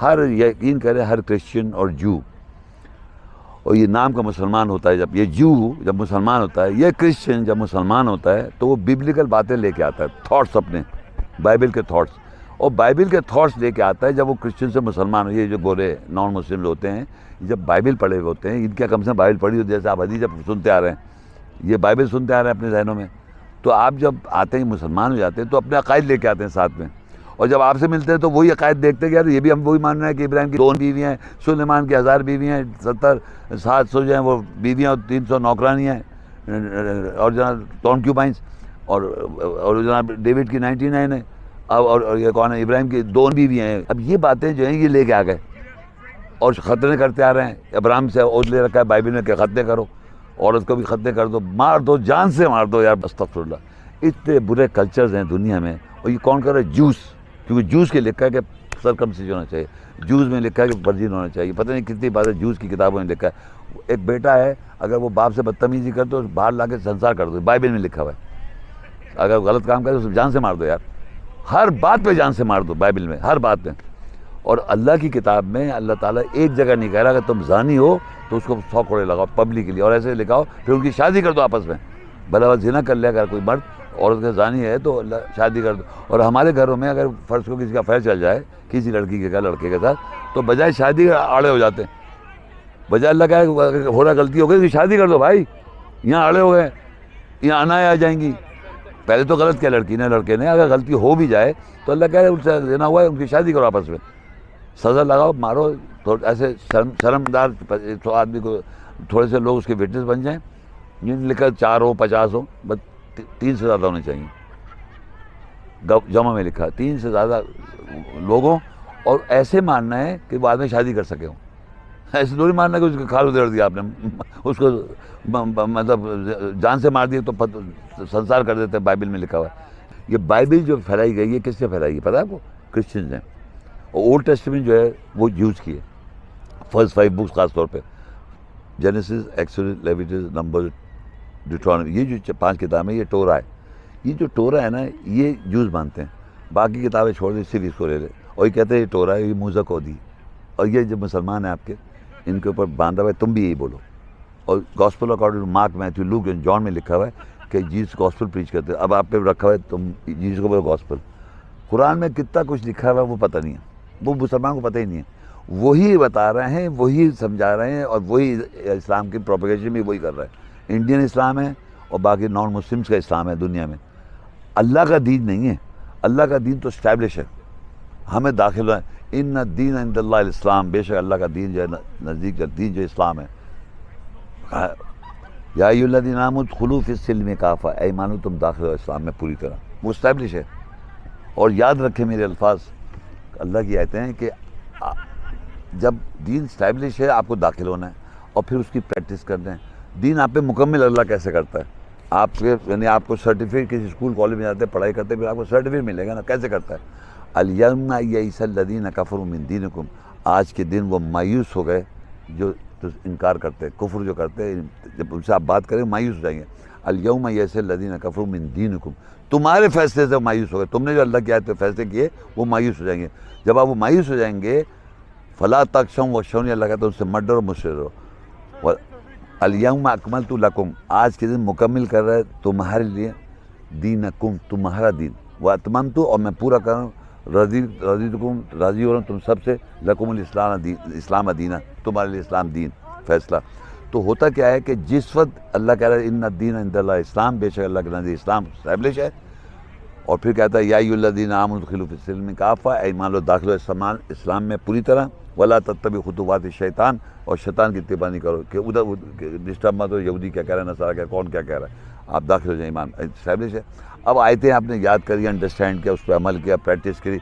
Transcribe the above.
ہر یقین کرے ہر کرسچن اور جو، اور یہ نام کا مسلمان ہوتا ہے، جب یہ جو جب مسلمان ہوتا ہے، یہ کرسچن جب مسلمان ہوتا ہے تو وہ بیبلیکل باتیں لے کے آتا ہے، تھاٹس اپنے بائبل کے تھاٹس، اور بائبل کے تھاٹس لے کے آتا ہے جب وہ کرسچن سے مسلمان ہو۔ یہ جو گورے نان مسلم ہوتے ہیں جب بائبل پڑھے ہوئے ہوتے ہیں، ان کے کم سے بائبل پڑھی ہوتی ہے، جیسے آپ حدیث جب سنتے آ رہے ہیں، یہ بائبل سنتے آ رہے ہیں اپنے ذہنوں میں، تو آپ جب آتے ہیں مسلمان ہو جاتے ہیں تو اپنے عقائد لے کے آتے ہیں ساتھ میں، اور جب آپ سے ملتے ہیں تو وہی عقائد دیکھتے ہیں کہ یار یہ بھی ہم وہی مان رہے ہیں کہ ابراہیم کی 2 بیویاں ہیں، سلیمان کی 1000 بیویاں ہیں، 700 جو ہیں وہ بیویاں اور 300 نوکرانیاں ہیں، اور جناب کانکیوبائنس، اور جناب ڈیوڈ کی 99 ہے، اور یہ کون ہے، ابراہیم کی 2 بیویاں ہیں۔ اب یہ باتیں جو ہیں یہ لے کے آ گئے اور ختنے کرتے آ رہے ہیں۔ ابراہیم سے عہد لے رکھا ہے بائبل میں کہ ختنے کرو، عورت کو بھی ختنے کر دو، مار دو، جان سے مار دو، یار استغفر اللہ۔ اتنے برے کلچرز ہیں دنیا میں، اور یہ کون کر رہا ہے؟ جوس، کیونکہ جوس کے لکھا ہے کہ سرکمسیجن ہونا چاہیے، جوس میں لکھا ہے کہ ورجن ہونا چاہیے، پتہ نہیں کتنی باتیں جوس کی کتابوں میں لکھا ہے۔ ایک بیٹا ہے اگر وہ باپ سے بدتمیزی کرے تو باہر لا کے سنسار کر دو، بائبل میں لکھا ہوا ہے۔ اگر غلط کام کرے تو جان سے مار دو، یار ہر بات پہ جان سے مار دو، بائبل میں ہر بات پہ۔ اور اللہ کی کتاب میں اللہ تعالیٰ ایک جگہ نہیں کہہ رہا کہ تم زانی ہو تو اس کو 100 کوڑے لگاؤ پبلکلی، اور ایسے لکھاؤ پھر ان کی شادی کر دو آپس میں، بھلا زنا کر لے اگر کوئی مرد عورت کا زانی ہے تو اللہ شادی کر دو۔ اور ہمارے گھروں میں اگر فرض کو کسی کا افیئر چل جائے کسی لڑکی کے لڑکے کے ساتھ، تو بجائے شادی کے آڑے ہو جاتے ہیں، بجائے اللہ کا ہو رہا غلطی ہو گئی تو شادی کر دو بھائی، یہاں آڑے ہو گئے، یہاں آنا آ جائیں گی۔ پہلے تو غلط کیا لڑکی نے لڑکے نے، اگر غلطی ہو بھی جائے تو اللہ کہہ رہے ان سے زنا ہوا ہے ان کی شادی کرو آپس میں، سزا لگاؤ، مارو، ایسے شرمدار آدمی کو تھوڑے سے لوگ اس کے وٹنس بن جائیں۔ یہ لکھا 4 ہو 50 ہو، بس 3 سے زیادہ ہونے چاہیے، جمع میں لکھا 3 سے زیادہ لوگوں، اور ایسے ماننا ہے کہ بعد میں شادی کر سکے ہوں، ایسے تھوڑی ماننا ہے کہ اس کے کھال ادھیڑ دیا آپ نے، اس کو مطلب جان سے مار دیا تو سنسار کر دیتے ہیں، بائبل میں لکھا ہوا ہے۔ یہ بائبل جو پھیلائی گئی ہے کس سے پھیلائی گئی پتہ ہے آپ کو؟ کرسچنز ہیں، اور اولڈ ٹیسٹمنٹ جو ہے وہ یوز کی ہے، فرسٹ 5 بکس خاص طور پہ، جینیسس، ایکسوڈس، لیویٹس، نمبر، ڈیوٹرانومی، یہ جو 5 کتابیں یہ ٹورا ہے، یہ جو ٹورا ہے نا یہ جوز مانتے ہیں، باقی کتابیں چھوڑ دیں صرف اس کو لے لیں، اور یہ کہتے ہیں یہ ٹورا ہے، یہ موسیٰ کو دی، اور یہ جو مسلمان ہیں آپ کے ان کے اوپر باندھا ہوا ہے تم بھی یہی بولو۔ اور gospel according to Mark, Matthew, Luke and John میں لکھا ہوا ہے کہ جیسس گاسپل پریچ کرتے ہیں، اب آپ پہ رکھا ہوا ہے تم جیسس کو بولو گاسپل۔ قرآن میں کتنا کچھ لکھا ہوا ہے وہ پتہ نہیں ہے، وہ مسلمان کو پتہ ہی نہیں ہے، وہی بتا رہے ہیں، وہی سمجھا رہے ہیں، اور وہی اسلام کی پروپیگیشن بھی وہی کر رہے ہیں۔ انڈین اسلام ہے اور باقی نان مسلمس کا اسلام ہے دنیا میں، اللہ کا دین نہیں ہے، اللہ کا دین تو اسٹیبلش ہے، ہمیں داخل ہے، ان الدین عند اللہ الاسلام، بے شک اللہ کا دین جو ہے نزدیک دین جو اسلام ہے۔ یا ایھا الذین آمنوا ادخلوا فی السلم کافہ، اے ایمانو تم داخل ہو اسلام میں پوری طرح، وہ اسٹیبلش ہے۔ اور یاد رکھیں میرے الفاظ، اللہ کی آیتیں ہیں کہ جب دین اسٹیبلش ہے آپ کو داخل ہونا ہے اور پھر اس کی پریکٹس کرنا ہے۔ دین آپ پہ مکمل اللہ کیسے کرتا ہے؟ آپ کے یعنی آپ کو سرٹیفکیٹ کسی اسکول کالج میں جاتے ہیں پڑھائی کرتے ہیں پھر آپ کو سرٹیفکیٹ ملے گا نا، کیسے کرتا ہے؟ الیوم یئس الذین کفروا من دینکم، آج کے دن وہ مایوس ہو گئے جو انکار کرتے ہیں، کفر جو کرتے ہیں، جب ان سے آپ بات کریں مایوس ہو جائیں گے۔ الیوم یئس الذین کفروا من دینکم، تمہارے فیصلے سے مایوس ہو گئے، تم نے جو اللہ کی آیت پہ فیصلے کیے وہ مایوس ہو جائیں گے۔ جب آپ وہ مایوس ہو جائیں گے، فلا تخشوهم واخشونی، اللہ کہتا ہے ان سے مت ڈرو، مجھ سے ڈرو۔ الیوم اکملت لکم، آج کے دن مکمل کر رہا ہے تمہارے لیے دینکم، تمہارا دین، واتممت، اور میں پورا کر رہا ہوں، رضیتکم، راضی ہو رہا ہوں تم سب سے، لکم الاسلام دینا، تمہارے لیے اسلام دین فیصلہ۔ تو ہوتا کیا ہے کہ جس وقت اللہ کہہ رہا ہے ان الدین عند اللہ اسلام، بے شک اللہ کے نزدیک اسلام اسٹیبلش ہے، اور پھر کہتا ہے یا ایھا الذین آمنوا ادخلوا فی السلم کافہ، اے ایمان لو داخل ہو اسلام میں پوری طرح، ولا تتبعوا خطوات الشیطان، اور شیطان کی اتباع نہیں کرو کہ ادھر ڈسٹرب مت ہو، یہودی کیا کہہ رہا ہے، نصارہ کیا، کون کیا کہہ رہا ہے، آپ داخل ہو جائیں، ایمان اسٹیبلش ہے۔ اب آیتیں آپ نے یاد کری، انڈرسٹینڈ کیا، اس پہ عمل کیا، پریکٹس کری،